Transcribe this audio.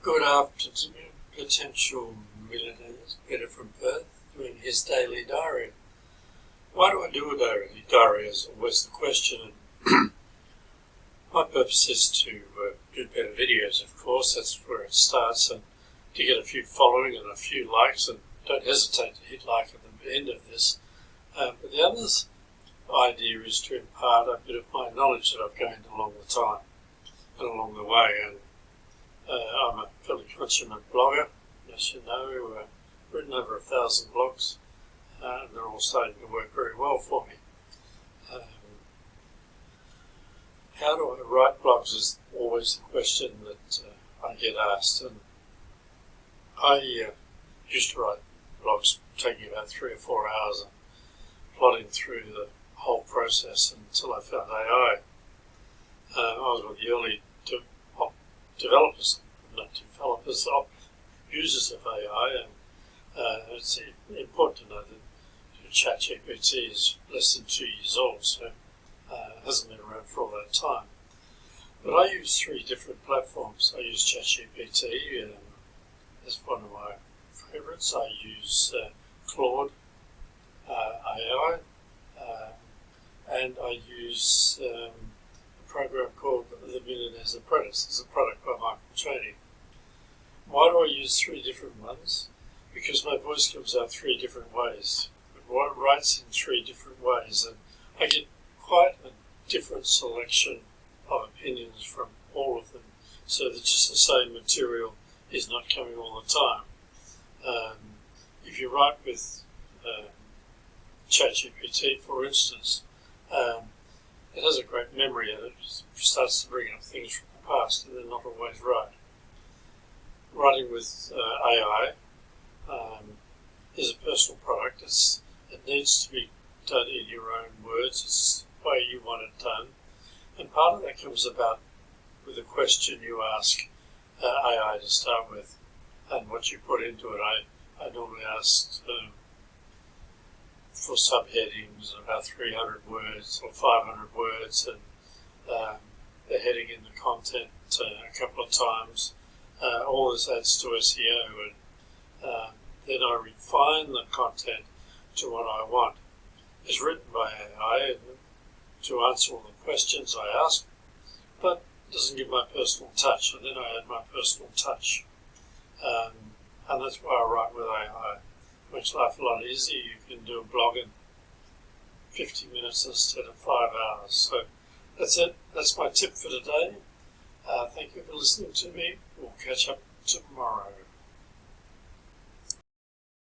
Good afternoon, potential millionaires. Peter from Perth, doing his daily diary. Why do I do a diary is always the question. My purpose is to do better videos, of course. That's where it starts, and to get a few following and a few likes, and don't hesitate to hit like at the end of this. But the other idea is to impart a bit of my knowledge that I've gained along the time and along the way. And I'm a fairly consummate blogger, as you know. Written over 1,000 blogs, and they're all starting to work very well for me. How do I write blogs is always the question that I get asked, and I used to write blogs taking about 3 or 4 hours and plodding through the whole process until I found AI. I was one of the early users of AI, and it's important to know that ChatGPT is less than 2 years old, so it hasn't been around for all that time. But I use 3 different platforms. I use ChatGPT as one of my favourites. I use Claude AI, and I use a program called The Millionaire's Apprentice. It's a product by Michael Cheney. Why do I use 3 different ones? Because my voice comes out 3 different ways. It writes in 3 different ways, and I get quite a different selection of opinions from all of them, so that just the same material is not coming all the time. If you write with ChatGPT, for instance, it has a great memory, and it starts to bring up things from the past, and they're not always right. Writing with AI is a personal product. It needs to be done in your own words. It's the way you want it done. And part of that comes about with the question you ask AI to start with and what you put into it. I normally ask for subheadings about 300 words or 500 words, and the heading in the content a couple of times. All this adds to SEO, and then I refine the content to what I want. It's written by AI to answer all the questions I ask, but doesn't give my personal touch, and then I add my personal touch. And that's why I write with AI. It makes life a lot easier. You can do a blog in 50 minutes instead of 5 hours. So that's it. That's my tip for today. Thank you for listening to me. We'll catch up tomorrow.